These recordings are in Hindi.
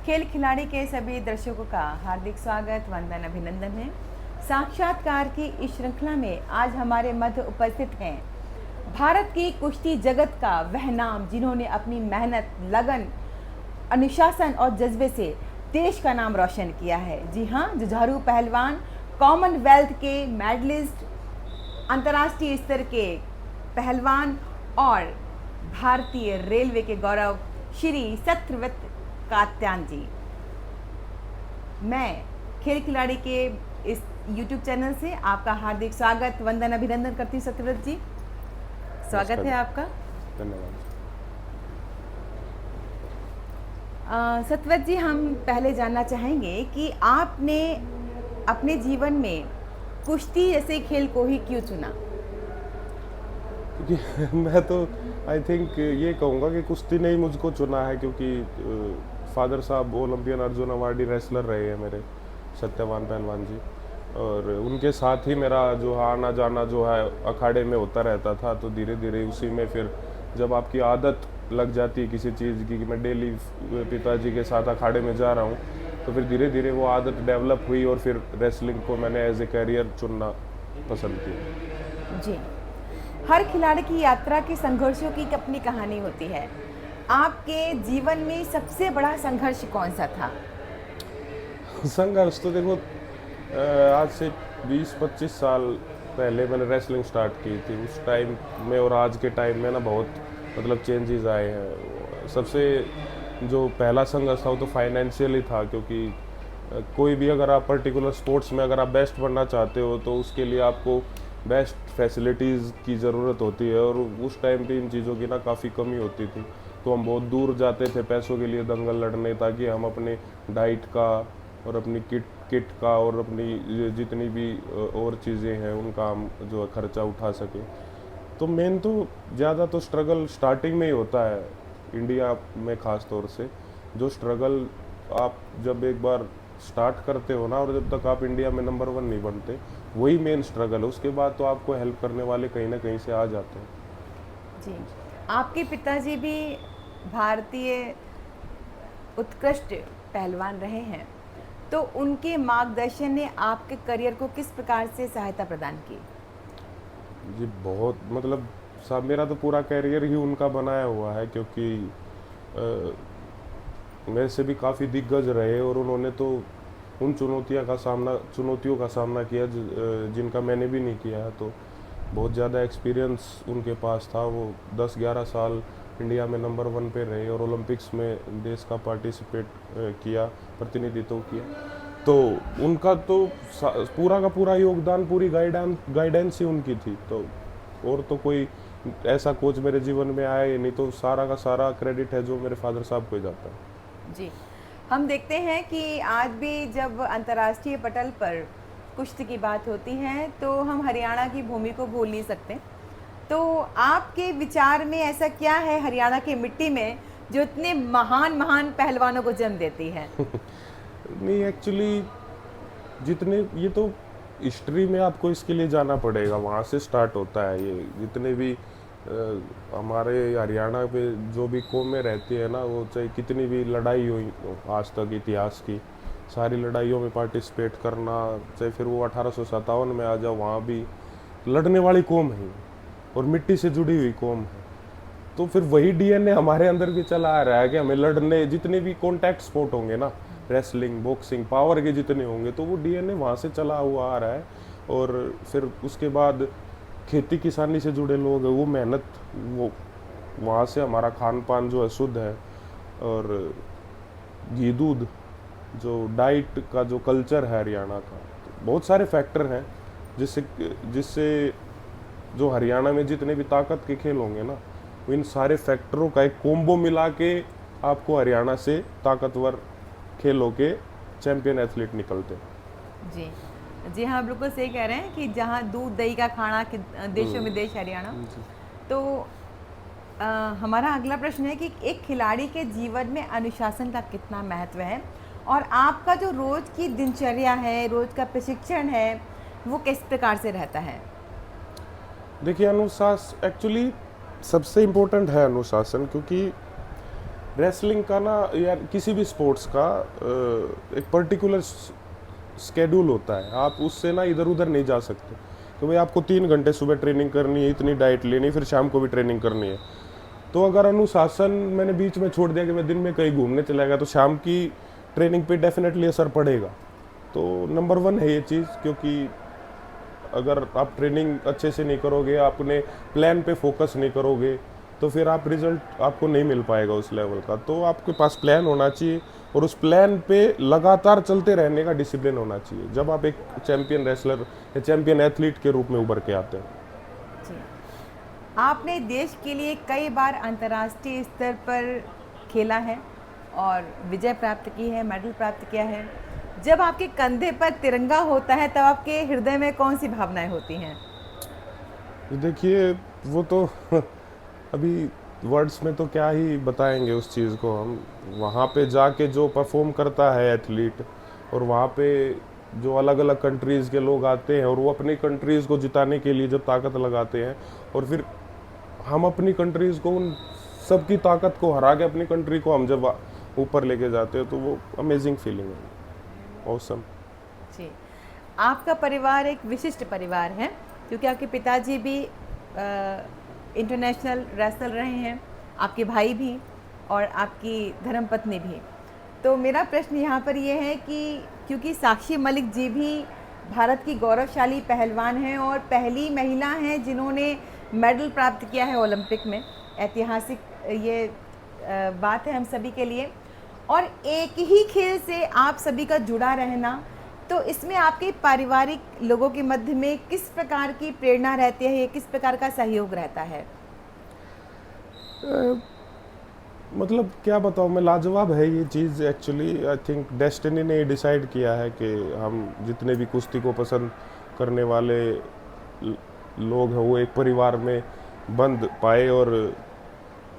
खेल खिलाड़ी के सभी दर्शकों का हार्दिक स्वागत, वंदन, अभिनंदन है। साक्षात्कार की इस श्रृंखला में आज हमारे मध्य उपस्थित हैं भारत की कुश्ती जगत का वह नाम जिन्होंने अपनी मेहनत, लगन, अनुशासन और जज्बे से देश का नाम रोशन किया है। जी हाँ, जुझारू पहलवान, कॉमनवेल्थ के मेडलिस्ट, अंतर्राष्ट्रीय स्तर के पहलवान और भारतीय रेलवे के गौरव श्री सत्यव्रत कात्यायन जी। मैं खेल खिलाड़ी के इस YouTube चैनल से आपका हार्दिक स्वागत, वंदन, अभिनंदन करती हूँ। सत्यव्रत जी, स्वागत है आपका। धन्यवाद। सत्यव्रत जी, हम पहले जानना चाहेंगे कि आपने अपने जीवन में कुश्ती जैसे खेल को ही क्यों चुना? क्योंकि मैं तो आई थिंक ये कहूँगा कि कुश्ती ने ही मुझको चुना है, क्योंकि फादर साहब ओलंपियन अर्जुन अवार्डी रेसलर रहे हैं मेरे, सत्यवान पहलवान जी, और उनके साथ ही मेरा जो आना जाना जो है अखाड़े में होता रहता था। तो धीरे धीरे उसी में फिर जब आपकी आदत लग जाती है किसी चीज़ की कि मैं डेली पिताजी के साथ अखाड़े में जा रहा हूँ, तो फिर धीरे धीरे वो आदत डेवलप हुई और फिर रेसलिंग को मैंने एज ए करियर चुनना पसंद किया। जी, हर खिलाड़ी की यात्रा के संघर्षों की अपनी कहानी होती है। आपके जीवन में सबसे बड़ा संघर्ष कौन सा था? संघर्ष तो देखो, आज से 20-25 साल पहले मैंने रेसलिंग स्टार्ट की थी। उस टाइम में और आज के टाइम में ना बहुत मतलब चेंजेस आए हैं। सबसे जो पहला संघर्ष था वो तो फाइनेंशियल ही था, क्योंकि कोई भी अगर आप पर्टिकुलर स्पोर्ट्स में अगर आप बेस्ट बनना चाहते हो तो उसके लिए आपको बेस्ट फैसिलिटीज़ की ज़रूरत होती है, और उस टाइम पे इन चीज़ों की ना काफ़ी कमी होती थी। तो हम बहुत दूर जाते थे पैसों के लिए दंगल लड़ने, ताकि हम अपने डाइट का और अपनी किट का और अपनी जितनी भी और चीज़ें हैं उनका हम जो है खर्चा उठा सके। तो मेन तो ज़्यादा तो स्ट्रगल स्टार्टिंग में ही होता है, इंडिया में ख़ास तौर से। जो स्ट्रगल आप जब एक बार स्टार्ट करते हो ना, और जब तक आप इंडिया में नंबर 1 नहीं बनते, वही मेन स्ट्रगल है। उसके बाद तो आपको हेल्प करने वाले कहीं ना कहीं से आ जाते हैं। जी, आपके पिताजी भी भारतीय उत्कृष्ट पहलवान रहे हैं, तो उनके मार्गदर्शन ने आपके करियर को किस प्रकार से सहायता प्रदान की? जी बहुत, मतलब साहब मेरा तो पूरा कैरियर ही उनका बनाया हुआ है, क्योंकि मेरे से भी काफ़ी दिग्गज रहे और उन्होंने तो उन चुनौतियों का सामना किया जिनका मैंने भी नहीं किया है। तो बहुत ज़्यादा एक्सपीरियंस उनके पास था। वो 10-11 साल इंडिया में नंबर 1 पे रहे और ओलंपिक्स में देश का पार्टिसिपेट किया, प्रतिनिधित्व किया। तो उनका तो पूरा का पूरा योगदान, पूरी गाइडेंस ही उनकी थी। तो और तो कोई ऐसा कोच मेरे जीवन में आया ही नहीं, तो सारा का सारा क्रेडिट है जो मेरे फादर साहब को ही जाता है। जी, हम देखते हैं कि आज भी जब अंतर्राष्ट्रीय पटल पर कुश्ती की बात होती है तो हम हरियाणा की भूमि को भूल नहीं सकते। तो आपके विचार में ऐसा क्या है हरियाणा की मिट्टी में जो इतने महान महान पहलवानों को जन्म देती है? नहीं, एक्चुअली जितने ये तो हिस्ट्री में आपको इसके लिए जाना पड़ेगा, वहाँ से स्टार्ट होता है ये। जितने भी हमारे हरियाणा पे जो भी कौमें रहती है ना, वो चाहे कितनी भी लड़ाई हुई आज तक इतिहास की, सारी लड़ाइयों में पार्टिसिपेट करना, चाहे फिर वो 1857 में आ जाओ, वहाँ भी लड़ने वाली कौम है और मिट्टी से जुड़ी हुई कौम है। तो फिर वही डीएनए हमारे अंदर भी चला आ रहा है कि हमें लड़ने, जितने भी कॉन्टैक्ट स्पोर्ट होंगे ना, रेसलिंग, बॉक्सिंग, पावर के जितने होंगे, तो वो डीएनए वहाँ से चला हुआ आ रहा है। और फिर उसके बाद खेती किसानी से जुड़े लोग हैं, वो मेहनत, वो वहाँ से हमारा खान पान जो है शुद्ध है। और घी दूध जो डाइट का जो कल्चर है हरियाणा का, तो बहुत सारे फैक्टर हैं जिससे जिससे जो हरियाणा में जितने भी ताकत के खेल होंगे ना, इन सारे फैक्टरों का एक कोम्बो मिला के आपको हरियाणा से ताकतवर खेलों के चैंपियन एथलीट निकलते हैं। जी जी हाँ, बिल्कुल सही कह रहे हैं कि जहाँ दूध दही का खाना कि देशों में देश हरियाणा। तो हमारा अगला प्रश्न है कि एक खिलाड़ी के जीवन में अनुशासन का कितना महत्व है, और आपका जो रोज़ की दिनचर्या है, रोज़ का प्रशिक्षण है, वो किस प्रकार से रहता है? देखिए, अनुशासन एक्चुअली सबसे इम्पोर्टेंट है अनुशासन, क्योंकि रेसलिंग का ना यार, किसी भी स्पोर्ट्स का एक पर्टिकुलर स्केड्यूल होता है, आप उससे ना इधर उधर नहीं जा सकते। तो भाई आपको 3 घंटे सुबह ट्रेनिंग करनी है, इतनी डाइट लेनी, फिर शाम को भी ट्रेनिंग करनी है। तो अगर अनुशासन मैंने बीच में छोड़ दिया कि मैं दिन में कहीं घूमने चला गया, तो शाम की ट्रेनिंग पे डेफिनेटली असर पड़ेगा। तो नंबर 1 है ये चीज़, क्योंकि अगर आप ट्रेनिंग अच्छे से नहीं करोगे, अपने प्लान पे फोकस नहीं करोगे, तो फिर आप रिजल्ट आपको नहीं मिल पाएगा उस लेवल का। तो आपके पास प्लान होना चाहिए और उस प्लान पे लगातार चलते रहने का डिसिप्लिन होना चाहिए, जब आप एक चैंपियन रेसलर या चैंपियन एथलीट के रूप में उभर के आते हैं। जी, आपने देश के लिए कई बार अंतर्राष्ट्रीय स्तर पर खेला है और विजय प्राप्त की है, मेडल प्राप्त किया है। जब आपके कंधे पर तिरंगा होता है तब आपके हृदय में कौन सी भावनाएं होती हैं? देखिए, वो तो अभी वर्ड्स में तो क्या ही बताएंगे उस चीज़ को हम। वहाँ पे जाके जो परफॉर्म करता है एथलीट, और वहाँ पे जो अलग अलग कंट्रीज़ के लोग आते हैं और वो अपनी कंट्रीज़ को जिताने के लिए जब ताकत लगाते हैं, और फिर हम अपनी कंट्रीज़ को उन सब की ताकत को हरा के अपनी कंट्री को हम जब ऊपर लेके जाते हैं, तो वो अमेजिंग फीलिंग है, ऑसम। जी, आपका परिवार एक विशिष्ट परिवार है, क्योंकि आपके पिताजी भी इंटरनेशनल रेसलर रहे हैं, आपके भाई भी और आपकी धर्मपत्नी भी। तो मेरा प्रश्न यहाँ पर ये है कि क्योंकि साक्षी मलिक जी भी भारत की गौरवशाली पहलवान हैं और पहली महिला हैं जिन्होंने मेडल प्राप्त किया है ओलंपिक में, ऐतिहासिक ये बात है हम सभी के लिए, और एक ही खेल से आप सभी का जुड़ा रहना, तो इसमें आपके पारिवारिक लोगों के मध्य में किस प्रकार की प्रेरणा रहती है, किस प्रकार का सहयोग रहता है? मतलब क्या बताऊँ मैं, लाजवाब है ये चीज़। एक्चुअली आई थिंक डेस्टिनी ने डिसाइड किया है कि हम जितने भी कुश्ती को पसंद करने वाले लोग हैं वो एक परिवार में बंध पाए। और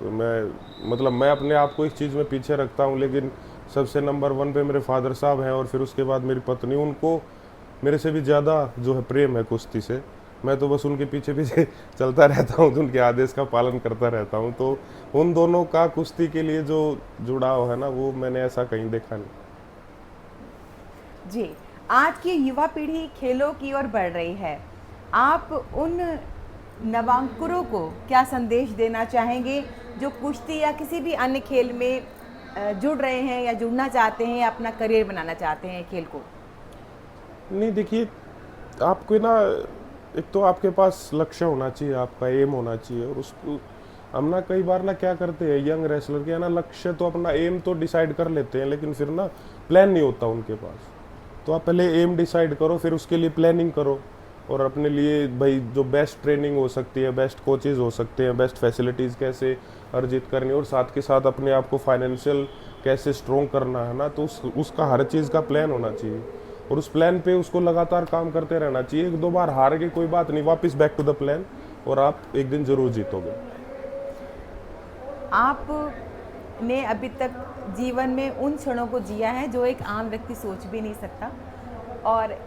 मैं अपने आप को इस चीज़ में पीछे रखता हूँ, लेकिन सबसे नंबर 1 पे मेरे फादर साहब हैं, और फिर उसके बाद मेरी पत्नी। उनको मेरे से भी ज़्यादा जो है प्रेम है कुश्ती से। मैं तो बस उनके पीछे पीछे चलता रहता हूँ, तो उनके आदेश का पालन करता रहता हूँ। तो उन दोनों का कुश्ती के लिए जो जुड़ाव है ना, वो मैंने ऐसा कहीं देखा नहीं। जी, आज की युवा पीढ़ी खेलों की ओर बढ़ रही है। आप उन नवांकुरों को क्या संदेश देना चाहेंगे जो कुश्ती या किसी भी अन्य खेल में जुड़ रहे हैं या जुड़ना चाहते हैं या अपना करियर बनाना चाहते हैं खेल को? नहीं, देखिए, आपको ना एक तो आपके पास लक्ष्य होना चाहिए, आपका एम होना चाहिए। और उसको हम ना कई बार ना क्या करते हैं, यंग रेसलर के ना लक्ष्य तो अपना एम तो डिसाइड कर लेते हैं, लेकिन फिर ना प्लान नहीं होता उनके पास। तो आप पहले एम डिसाइड करो, फिर उसके लिए प्लानिंग करो, और अपने लिए भाई जो बेस्ट ट्रेनिंग हो सकती है, बेस्ट कोचेज़ हो सकते हैं, बेस्ट फैसिलिटीज़ कैसे अर्जित करनी, और साथ के साथ अपने आप को फाइनेंशियल कैसे स्ट्रॉन्ग करना है ना, तो उसका हर चीज़ का प्लान होना चाहिए। और उस प्लान पे उसको लगातार काम करते रहना चाहिए। 1-2 बार हार के कोई बात नहीं, वापस बैक टू द प्लान, और आप एक दिन ज़रूर जीतोगे। आपने अभी तक जीवन में उन क्षणों को जिया है जो एक आम व्यक्ति सोच भी नहीं सकता, और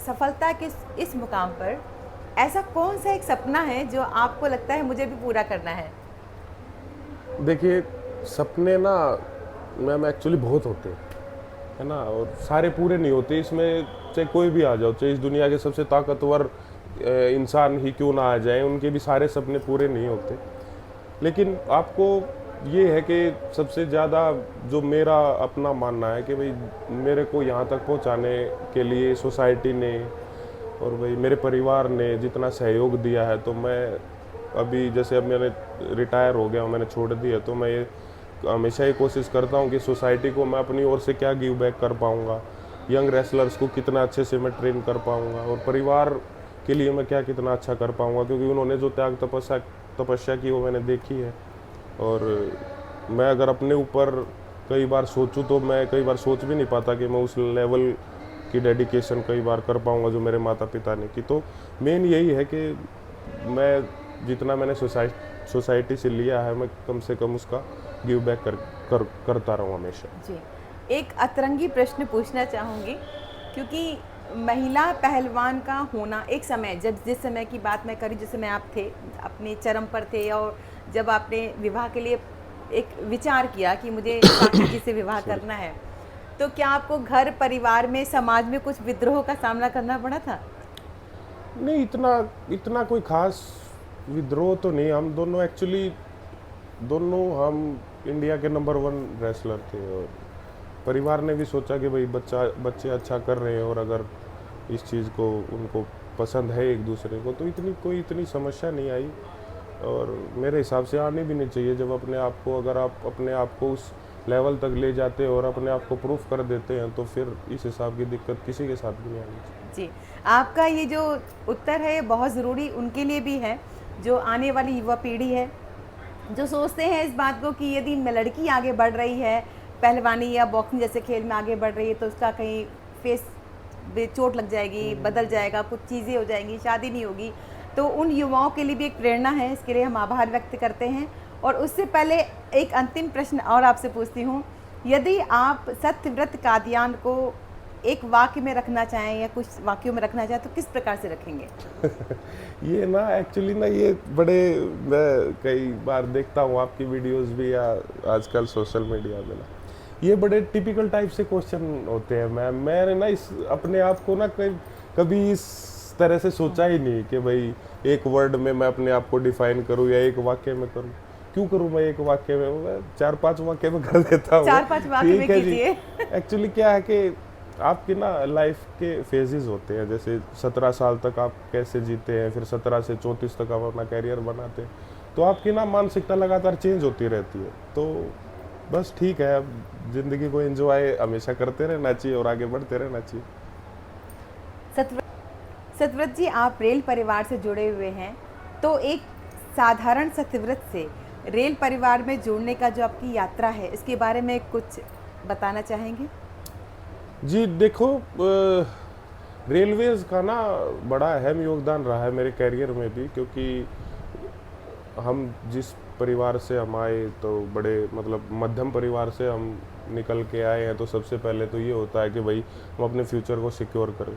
सफलता के इस मुकाम पर ऐसा कौन सा एक सपना है जो आपको लगता है मुझे भी पूरा करना है? देखिए, सपने ना मैम एक्चुअली बहुत होते हैं, है ना, और सारे पूरे नहीं होते। इसमें चाहे कोई भी आ जाओ, चाहे इस दुनिया के सबसे ताकतवर इंसान ही क्यों ना आ जाए, उनके भी सारे सपने पूरे नहीं होते। लेकिन आपको ये है कि सबसे ज़्यादा जो मेरा अपना मानना है कि भाई मेरे को यहाँ तक पहुँचाने के लिए सोसाइटी ने और भाई मेरे परिवार ने जितना सहयोग दिया है, तो मैं अभी जैसे अब मैंने रिटायर हो गया हूँ, मैंने छोड़ दिया, तो मैं ये हमेशा ही कोशिश करता हूँ कि सोसाइटी को मैं अपनी ओर से क्या गिव बैक कर पाऊँगा, यंग रेसलर्स को कितना अच्छे से मैं ट्रेन कर पाऊँगा, और परिवार के लिए मैं क्या कितना अच्छा कर पाऊँगा, क्योंकि उन्होंने जो त्याग तपस्या की वो मैंने देखी है। और मैं अगर अपने ऊपर कई बार सोचूं तो मैं कई बार सोच भी नहीं पाता कि मैं उस लेवल की डेडिकेशन कई बार कर पाऊंगा जो मेरे माता पिता ने की। तो मेन यही है कि मैं जितना मैंने सोसाइटी से लिया है, मैं कम से कम उसका गिव बैक करता रहूँ हमेशा। जी, एक अतरंगी प्रश्न पूछना चाहूँगी, क्योंकि महिला पहलवान का होना एक समय, जब जिस समय की बात मैं करी, जिस समय आप थे अपने चरम पर थे, और जब आपने विवाह के लिए एक विचार किया कि मुझे साक्षी जी से विवाह करना है, तो क्या आपको घर परिवार में समाज में कुछ विद्रोह का सामना करना पड़ा था? नहीं, इतना इतना कोई खास विद्रोह तो नहीं। हम दोनों एक्चुअली हम इंडिया के नंबर 1 रेसलर थे, और परिवार ने भी सोचा कि भाई बच्चे अच्छा कर रहे हैं, और अगर इस चीज़ को उनको पसंद है एक दूसरे को, तो इतनी समस्या नहीं आई। और मेरे हिसाब से आनी भी नहीं चाहिए। जब अगर आप अपने आप को उस लेवल तक ले जाते हैं और अपने आप को प्रूफ कर देते हैं, तो फिर इस हिसाब की दिक्कत किसी के साथ भी नहीं आनी चाहिए। जी, आपका ये जो उत्तर है बहुत ज़रूरी उनके लिए भी है, जो आने वाली युवा पीढ़ी है, जो सोचते हैं इस बात को कि यदि लड़की आगे बढ़ रही है, पहलवानी या बॉक्सिंग जैसे खेल में आगे बढ़ रही है, तो उसका कहीं फेस पे चोट लग जाएगी, बदल जाएगा, कुछ चीज़ें हो जाएंगी, शादी नहीं होगी। तो उन युवाओं के लिए भी एक प्रेरणा है, इसके लिए हम आभार व्यक्त करते हैं। और उससे पहले एक अंतिम प्रश्न और आपसे पूछती हूँ, यदि आप सत्यव्रत कादियान को एक वाक्य में रखना चाहें या कुछ वाक्यों में रखना चाहें, तो किस प्रकार से रखेंगे? ये ना एक्चुअली ना, ये मैं कई बार देखता हूँ आपकी वीडियोस भी, या आजकल सोशल मीडिया में ना, ये बड़े टिपिकल टाइप से क्वेश्चन होते हैं। मैंने ना अपने आप को ना कभी इस तरह से सोचा ही नहीं कि भाई एक वर्ड में मैं अपने आप को डिफाइन करूँ या एक वाक्य में करूँ। क्यों करूँ मैं एक वाक्य में? मैं 4-5 वाक्य में कर देता हूँ। 4-5 वाक्य में कीजिए। एक्चुअली क्या है कि आपकी ना लाइफ के फेजेस होते हैं। जैसे 17 साल तक आप कैसे जीते हैं, फिर 17 से 34 तक आप अपना कैरियर बनाते हैं, तो आपकी ना मानसिकता लगातार चेंज होती रहती है। तो बस ठीक है, अब जिंदगी को एंजॉय हमेशा करते रहना चाहिए और आगे बढ़ते रहना चाहिए। सत्यव्रत जी, आप रेल परिवार से जुड़े हुए हैं, तो एक साधारण सत्यव्रत से रेल परिवार में जुड़ने का जो आपकी यात्रा है, इसके बारे में कुछ बताना चाहेंगे? जी देखो, रेलवेज़ का ना बड़ा अहम योगदान रहा है मेरे करियर में भी, क्योंकि हम जिस परिवार से हम आए, तो बड़े मतलब मध्यम परिवार से हम निकल के आए हैं। तो सबसे पहले तो ये होता है कि भाई हम अपने फ्यूचर को सिक्योर करें,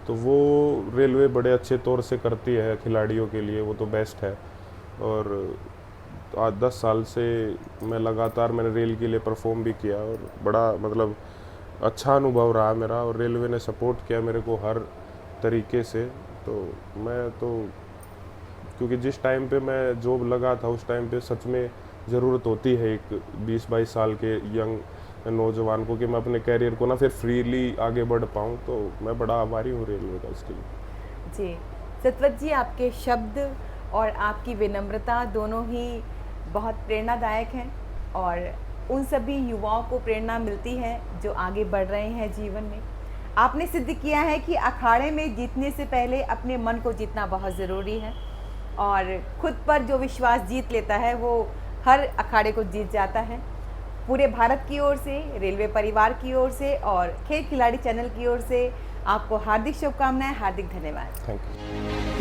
तो वो रेलवे बड़े अच्छे तौर से करती है खिलाड़ियों के लिए, वो तो बेस्ट है। और आज 10 साल से मैंने रेल के लिए परफॉर्म भी किया, और बड़ा मतलब अच्छा अनुभव रहा मेरा, और रेलवे ने सपोर्ट किया मेरे को हर तरीके से। तो मैं तो, क्योंकि जिस टाइम पे मैं जॉब लगा था, उस टाइम पे सच में ज़रूरत होती है एक 20-22 साल के यंग नौजवान को कि मैं अपने कैरियर को ना फिर फ्रीली आगे बढ़ पाऊँ। तो मैं बड़ा आभारी हूँ रेलवे का इसके लिए। जी, सत्यव्रत जी, आपके शब्द और आपकी विनम्रता दोनों ही बहुत प्रेरणादायक हैं, और उन सभी युवाओं को प्रेरणा मिलती है जो आगे बढ़ रहे हैं जीवन में। आपने सिद्ध किया है कि अखाड़े में जीतने से पहले अपने मन को जीतना बहुत ज़रूरी है, और खुद पर जो विश्वास जीत लेता है वो हर अखाड़े को जीत जाता है। पूरे भारत की ओर से, रेलवे परिवार की ओर से और खेल खिलाड़ी चैनल की ओर से आपको हार्दिक शुभकामनाएं, हार्दिक धन्यवाद। Thank you.